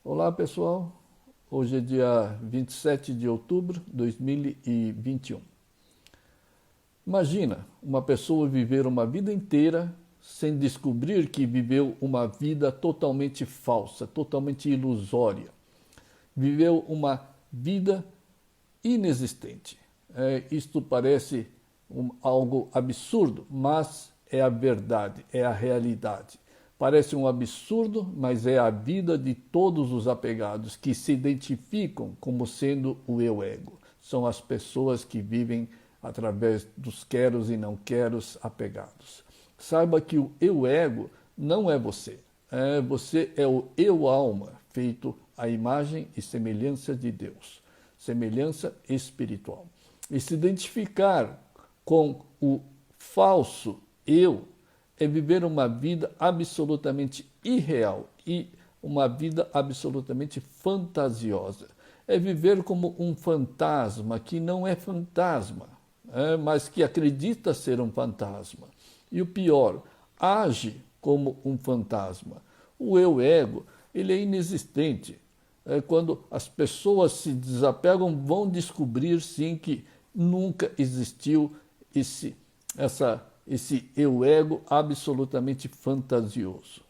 Olá pessoal, hoje é dia 27 de outubro de 2021. Imagina uma pessoa viver uma vida inteira sem descobrir que viveu uma vida totalmente falsa, totalmente ilusória. Viveu uma vida inexistente. Isto parece algo absurdo, mas é a verdade, é a realidade. Parece um absurdo, mas é a vida de todos os apegados que se identificam como sendo o eu-ego. São as pessoas que vivem através dos queros e não queros apegados. Saiba que o eu-ego não é você. Você é o eu-alma, feito à imagem e semelhança de Deus. Semelhança espiritual. E se identificar com o falso eu é viver uma vida absolutamente irreal e uma vida absolutamente fantasiosa. É viver como um fantasma que não é fantasma, mas que acredita ser um fantasma. E o pior, age como um fantasma. O eu-ego, ele é inexistente. Quando as pessoas se desapegam, vão descobrir sim que nunca existiu esse eu-ego absolutamente fantasioso.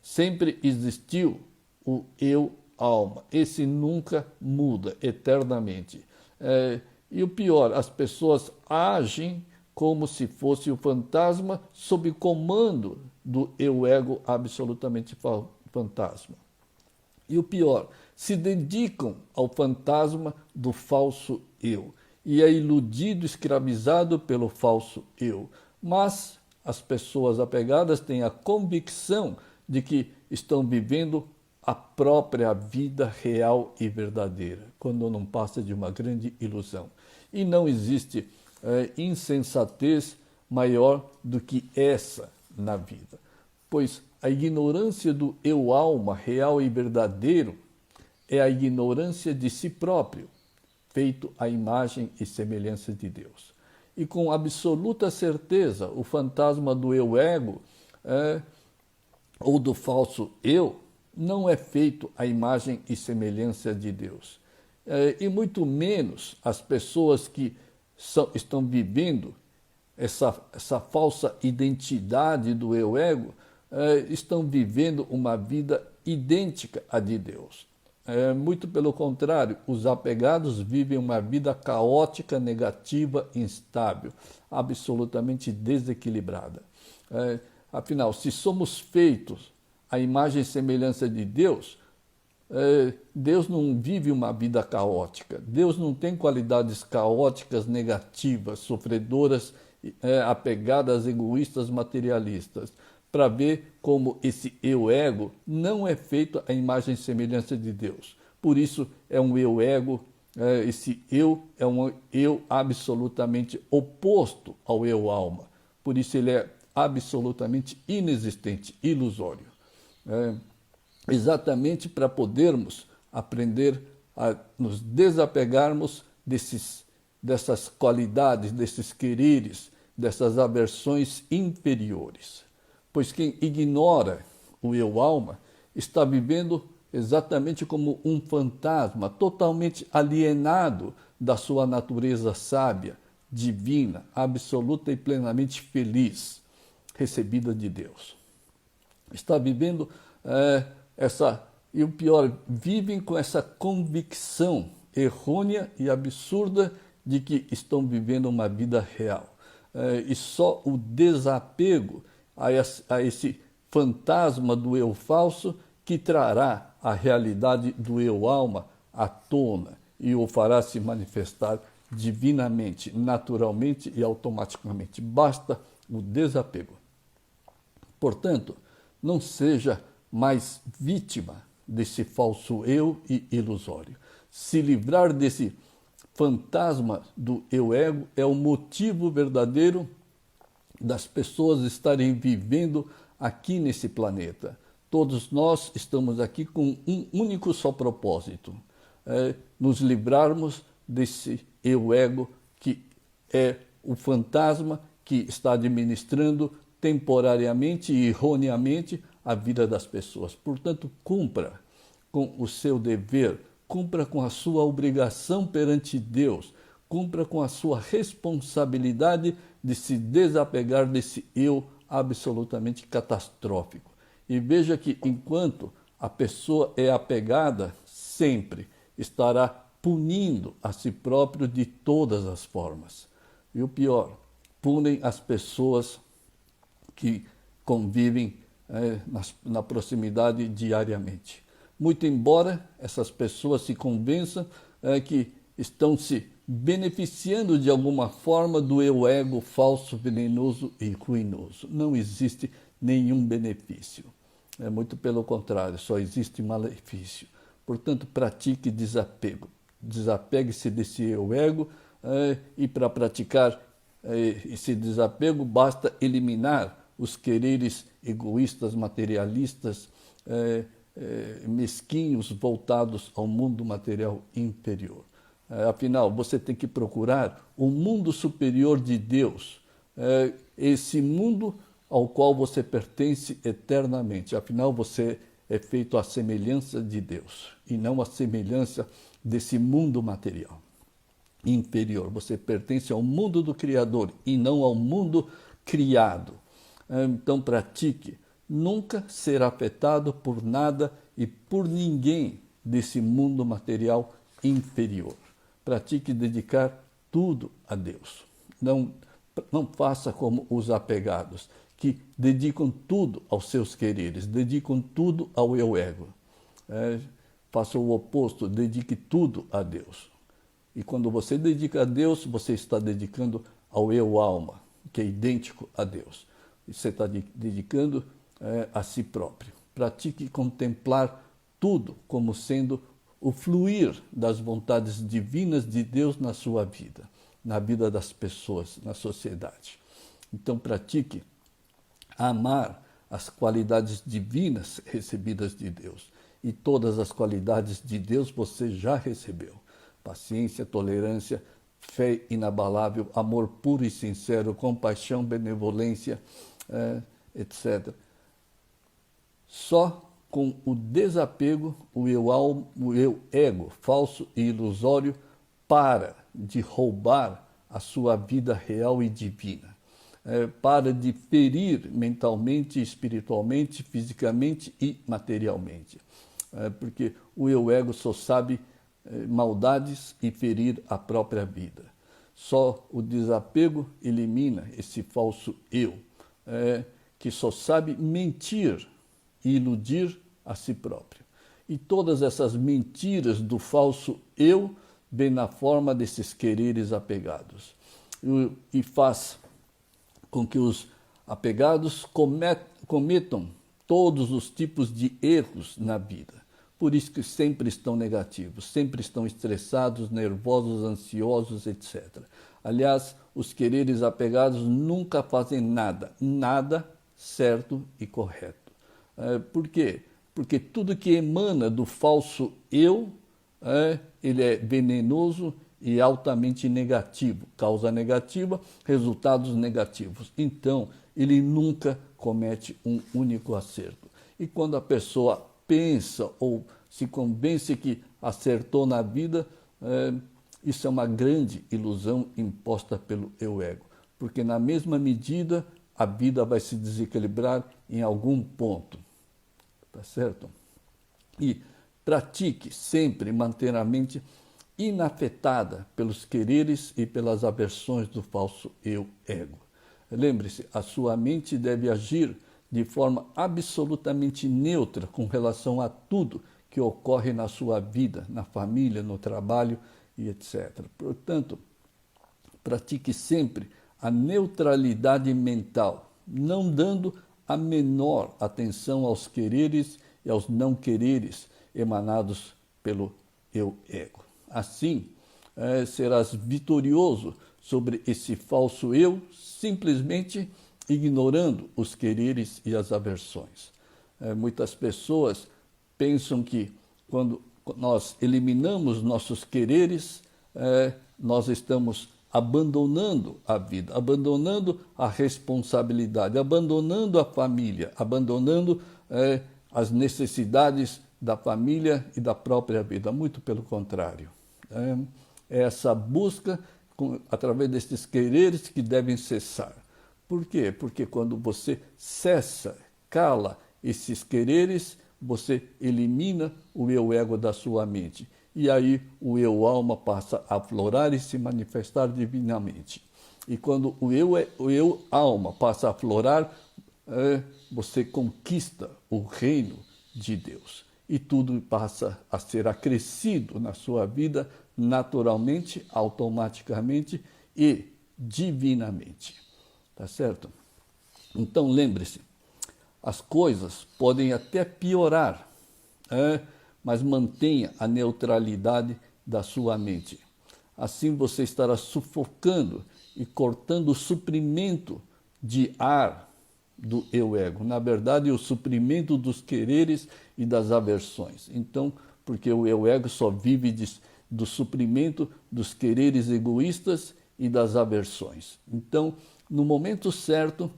Sempre existiu o eu-alma. Esse nunca muda eternamente. E o pior, as pessoas agem como se fosse o fantasma sob comando do eu-ego absolutamente fantasma. E o pior, se dedicam ao fantasma do falso eu e é iludido, escravizado pelo falso eu. Mas as pessoas apegadas têm a convicção de que estão vivendo a própria vida real e verdadeira, quando não passa de uma grande ilusão. E não existe insensatez maior do que essa na vida, pois a ignorância do eu-alma real e verdadeiro é a ignorância de si próprio, feito à imagem e semelhança de Deus. E com absoluta certeza, o fantasma do eu-ego ou do falso eu não é feito à imagem e semelhança de Deus. E muito menos as pessoas que estão vivendo essa falsa identidade do eu-ego estão vivendo uma vida idêntica à de Deus. Muito pelo contrário, os apegados vivem uma vida caótica, negativa, instável, absolutamente desequilibrada. Afinal, se somos feitos à imagem e semelhança de Deus, Deus não vive uma vida caótica. Deus não tem qualidades caóticas, negativas, sofredoras, apegadas, egoístas, materialistas, para ver como esse eu-ego não é feito à imagem e semelhança de Deus. Por isso é um eu-ego, esse eu é um eu absolutamente oposto ao eu-alma. Por isso ele é absolutamente inexistente, ilusório. Exatamente para podermos aprender a nos desapegarmos dessas qualidades, desses quereres, dessas aversões inferiores. Pois quem ignora o eu-alma está vivendo exatamente como um fantasma, totalmente alienado da sua natureza sábia, divina, absoluta e plenamente feliz, recebida de Deus. Está vivendo e o pior, vivem com essa convicção errônea e absurda de que estão vivendo uma vida real. E só o desapego a esse fantasma do eu falso que trará a realidade do eu alma à tona e o fará se manifestar divinamente, naturalmente e automaticamente. Basta o desapego. Portanto, não seja mais vítima desse falso eu e ilusório. Se livrar desse fantasma do eu-ego é o motivo verdadeiro das pessoas estarem vivendo aqui nesse planeta. Todos nós estamos aqui com um único só propósito, nos livrarmos desse eu-ego que é o fantasma que está administrando temporariamente e erroneamente a vida das pessoas. Portanto, com o seu dever, cumpra com a sua obrigação perante Deus, cumpra com a sua responsabilidade de se desapegar desse eu absolutamente catastrófico. E veja que enquanto a pessoa é apegada, sempre estará punindo a si próprio de todas as formas. E o pior, punem as pessoas que convivem na proximidade diariamente. Muito embora essas pessoas se convençam que estão se beneficiando de alguma forma do eu ego falso, venenoso e ruinoso. Não existe nenhum benefício. Muito pelo contrário, só existe malefício. Portanto, pratique desapego. Desapegue-se desse eu ego e para praticar esse desapego basta eliminar os quereres egoístas, materialistas, mesquinhos, voltados ao mundo material inferior. Afinal, você tem que procurar o mundo superior de Deus, esse mundo ao qual você pertence eternamente. Afinal, você é feito à semelhança de Deus e não à semelhança desse mundo material inferior. Você pertence ao mundo do Criador e não ao mundo criado. Então pratique, nunca ser afetado por nada e por ninguém desse mundo material inferior. Pratique dedicar tudo a Deus. Não faça como os apegados, que dedicam tudo aos seus quereres, dedicam tudo ao eu ego. Faça o oposto, dedique tudo a Deus. E quando você dedica a Deus, você está dedicando ao eu alma, que é idêntico a Deus. E você está dedicando a si próprio. Pratique contemplar tudo como sendo o fluir das vontades divinas de Deus na sua vida, na vida das pessoas, na sociedade. Então pratique amar as qualidades divinas recebidas de Deus. E todas as qualidades de Deus você já recebeu. Paciência, tolerância, fé inabalável, amor puro e sincero, compaixão, benevolência, etc. Só com o desapego, o eu ego falso e ilusório para de roubar a sua vida real e divina. Para de ferir mentalmente, espiritualmente, fisicamente e materialmente. Porque o eu ego só sabe maldades e ferir a própria vida. Só o desapego elimina esse falso eu, que só sabe mentir e iludir a si próprio. E todas essas mentiras do falso eu vêm na forma desses quereres apegados. E faz com que os apegados cometam todos os tipos de erros na vida. Por isso que sempre estão negativos, sempre estão estressados, nervosos, ansiosos, etc. Aliás, os quereres apegados nunca fazem nada certo e correto. Por quê? Porque tudo que emana do falso eu, ele é venenoso e altamente negativo, causa negativa, resultados negativos. Então, ele nunca comete um único acerto. E quando a pessoa pensa ou se convence que acertou na vida, isso é uma grande ilusão imposta pelo eu ego, porque na mesma medida a vida vai se desequilibrar em algum ponto, tá certo? E pratique sempre manter a mente inafetada pelos quereres e pelas aversões do falso eu ego. Lembre-se, a sua mente deve agir de forma absolutamente neutra com relação a tudo que ocorre na sua vida, na família, no trabalho e etc. Portanto, pratique sempre a neutralidade mental, não dando a menor atenção aos quereres e aos não quereres emanados pelo eu ego. Assim, serás vitorioso sobre esse falso eu, simplesmente ignorando os quereres e as aversões. Muitas pessoas pensam que quando nós eliminamos nossos quereres, nós estamos abandonando a vida, abandonando a responsabilidade, abandonando a família, abandonando as necessidades da família e da própria vida, muito pelo contrário. É essa busca através desses quereres que devem cessar. Por quê? Porque quando você cessa, cala esses quereres, você elimina o eu-ego da sua mente. E aí o eu-alma passa a aflorar e se manifestar divinamente. E quando o eu-alma passa a aflorar, você conquista o reino de Deus. E tudo passa a ser acrescido na sua vida naturalmente, automaticamente e divinamente. Tá certo? Então lembre-se, as coisas podem até piorar, mas mantenha a neutralidade da sua mente. Assim você estará sufocando e cortando o suprimento de ar do eu-ego. Na verdade, o suprimento dos quereres e das aversões. Então, porque o eu-ego só vive do suprimento dos quereres egoístas e das aversões. Então, no momento certo,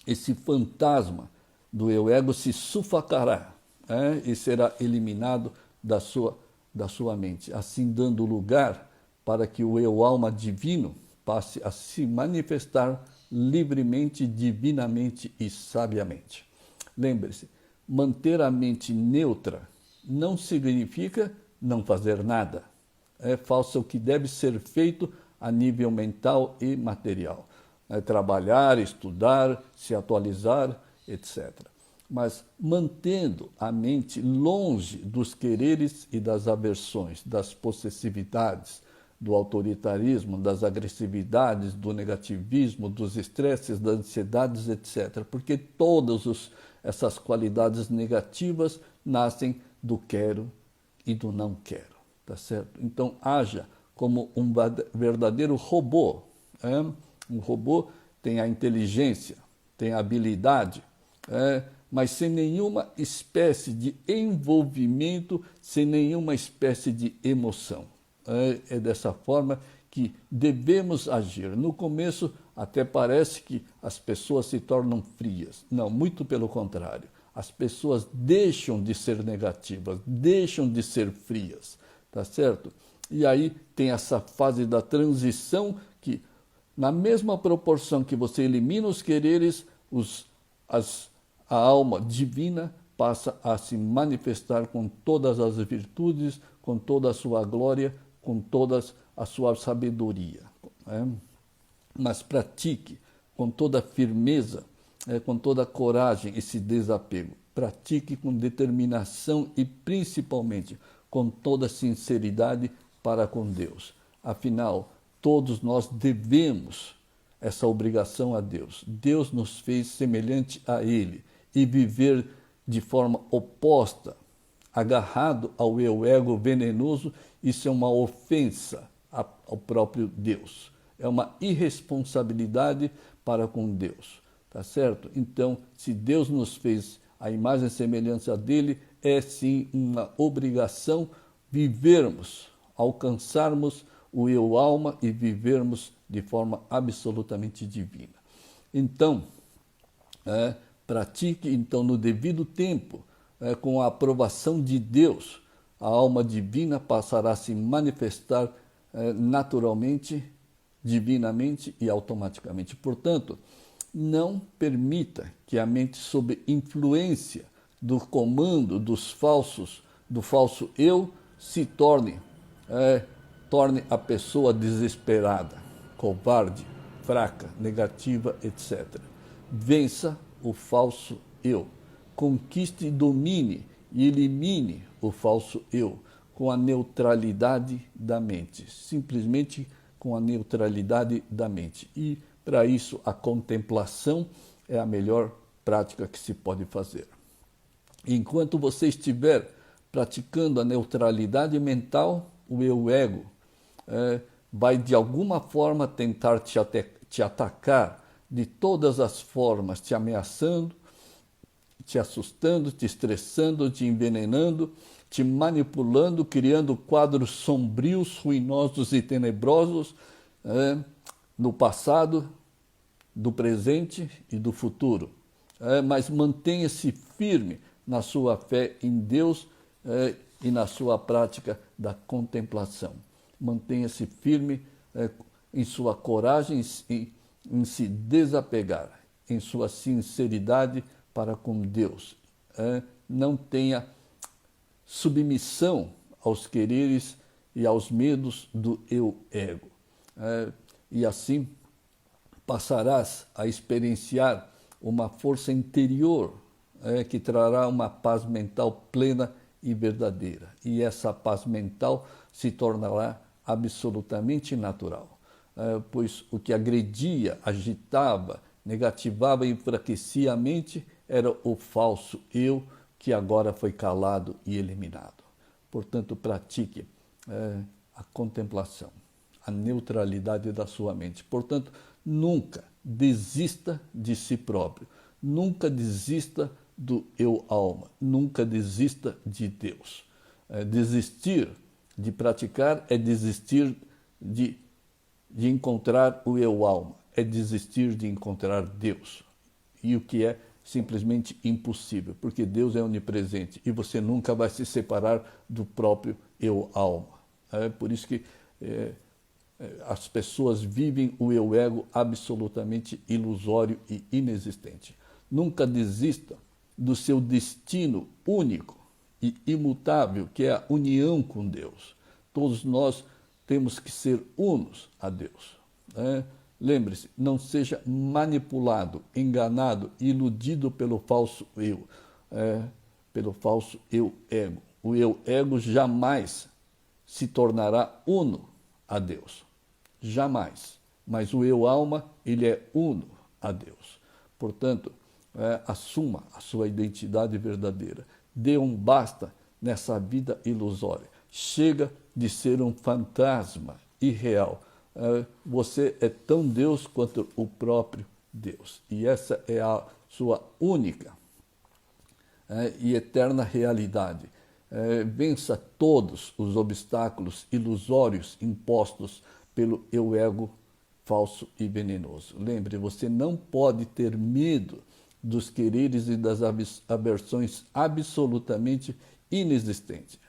esse fantasma do eu-ego se sufocará e será eliminado da sua mente, assim dando lugar para que o eu-alma divino passe a se manifestar livremente, divinamente e sabiamente. Lembre-se, manter a mente neutra não significa não fazer nada. É falso o que deve ser feito a nível mental e material. Trabalhar, estudar, se atualizar, etc. Mas mantendo a mente longe dos quereres e das aversões, das possessividades, do autoritarismo, das agressividades, do negativismo, dos estresses, das ansiedades, etc. Porque todas essas qualidades negativas nascem do quero e do não quero, tá certo? Então haja como um verdadeiro robô. Um robô tem a inteligência, tem a habilidade, mas sem nenhuma espécie de envolvimento, sem nenhuma espécie de emoção. É dessa forma que devemos agir. No começo até parece que as pessoas se tornam frias. Não, muito pelo contrário. As pessoas deixam de ser negativas, deixam de ser frias, tá certo? E aí tem essa fase da transição que, na mesma proporção que você elimina os quereres, a alma divina passa a se manifestar com todas as virtudes, com toda a sua glória, com toda a sua sabedoria. Mas pratique com toda firmeza, com toda coragem esse desapego. Pratique com determinação e principalmente com toda sinceridade para com Deus. Afinal, todos nós devemos essa obrigação a Deus. Deus nos fez semelhante a Ele e viver de forma oposta, agarrado ao eu-ego venenoso, isso é uma ofensa ao próprio Deus. É uma irresponsabilidade para com Deus, tá certo? Então, se Deus nos fez a imagem e semelhança dele, é sim uma obrigação vivermos, alcançarmos o eu-alma e vivermos de forma absolutamente divina. Então, pratique então no devido tempo, com a aprovação de Deus, a alma divina passará a se manifestar naturalmente, divinamente e automaticamente. Portanto, não permita que a mente sob influência do comando do falso eu, se torne a pessoa desesperada, covarde, fraca, negativa, etc. Vença o falso eu. Conquiste, domine e elimine o falso eu com a neutralidade da mente, simplesmente com a neutralidade da mente. E, para isso, a contemplação é a melhor prática que se pode fazer. Enquanto você estiver praticando a neutralidade mental, o eu-ego vai, de alguma forma, tentar te atacar de todas as formas, te ameaçando, te assustando, te estressando, te envenenando, te manipulando, criando quadros sombrios, ruinosos e tenebrosos no passado, do presente e do futuro. Mas mantenha-se firme na sua fé em Deus e na sua prática da contemplação. Mantenha-se firme em sua coragem em se desapegar, em sua sinceridade para com Deus. Não tenha submissão aos quereres e aos medos do eu-ego. E assim passarás a experienciar uma força interior que trará uma paz mental plena e verdadeira. E essa paz mental se tornará absolutamente natural, pois o que agredia, agitava, negativava e enfraquecia a mente era o falso eu, que agora foi calado e eliminado. Portanto, pratique a contemplação, a neutralidade da sua mente. Portanto, nunca desista de si próprio, nunca desista do eu-alma, nunca desista de Deus. Desistir de praticar é desistir de encontrar o eu-alma, é desistir de encontrar Deus. E o que é simplesmente impossível, porque Deus é onipresente e você nunca vai se separar do próprio eu-alma. É por isso que as pessoas vivem o eu-ego absolutamente ilusório e inexistente. Nunca desista do seu destino único e imutável, que é a união com Deus. Todos nós temos que ser unos a Deus. Lembre-se, não seja manipulado, enganado, iludido pelo falso eu, pelo falso eu-ego. O eu-ego jamais se tornará uno a Deus. Jamais. Mas o eu-alma, ele é uno a Deus. Portanto, assuma a sua identidade verdadeira. Dê um basta nessa vida ilusória. Chega de ser um fantasma irreal. Você é tão Deus quanto o próprio Deus. E essa é a sua única e eterna realidade. Vença todos os obstáculos ilusórios impostos pelo eu-ego falso e venenoso. Lembre, você não pode ter medo dos quereres e das aversões absolutamente inexistentes.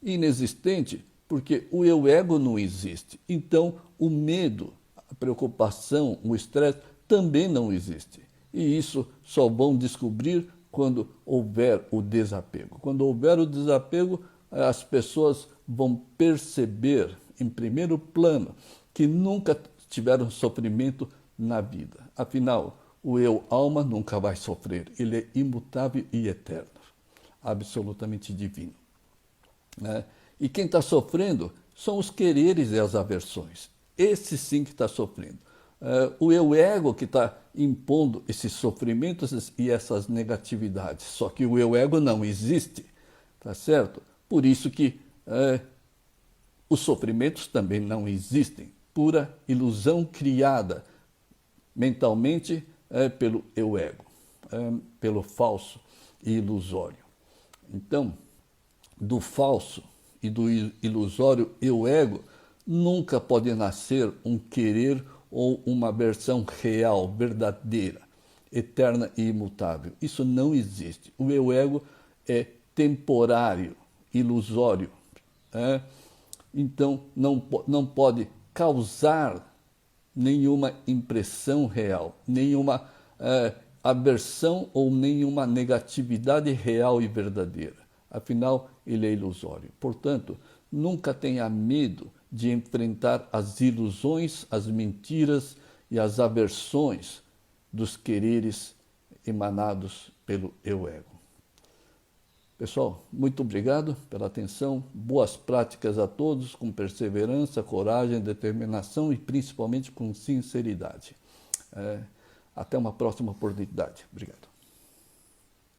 Inexistente porque o eu-ego não existe. Então, o medo, a preocupação, o estresse também não existe. E isso só vão descobrir quando houver o desapego. Quando houver o desapego, as pessoas vão perceber, em primeiro plano, que nunca tiveram sofrimento na vida. Afinal, o eu-alma nunca vai sofrer. Ele é imutável e eterno, absolutamente divino. E quem está sofrendo são os quereres e as aversões. Esse sim que está sofrendo. O eu-ego que está impondo esses sofrimentos e essas negatividades. Só que o eu-ego não existe, tá certo? Por isso que os sofrimentos também não existem. Pura ilusão criada mentalmente pelo eu-ego, pelo falso e ilusório. Então, do falso e do ilusório eu-ego nunca pode nascer um querer ou uma versão real, verdadeira, eterna e imutável. Isso não existe. O eu-ego é temporário, ilusório. Então, não pode causar nenhuma impressão real, nenhuma aversão ou nenhuma negatividade real e verdadeira. Afinal, ele é ilusório. Portanto, nunca tenha medo de enfrentar as ilusões, as mentiras e as aversões dos quereres emanados pelo eu-ego. Pessoal, muito obrigado pela atenção. Boas práticas a todos, com perseverança, coragem, determinação e principalmente com sinceridade. Até uma próxima oportunidade. Obrigado.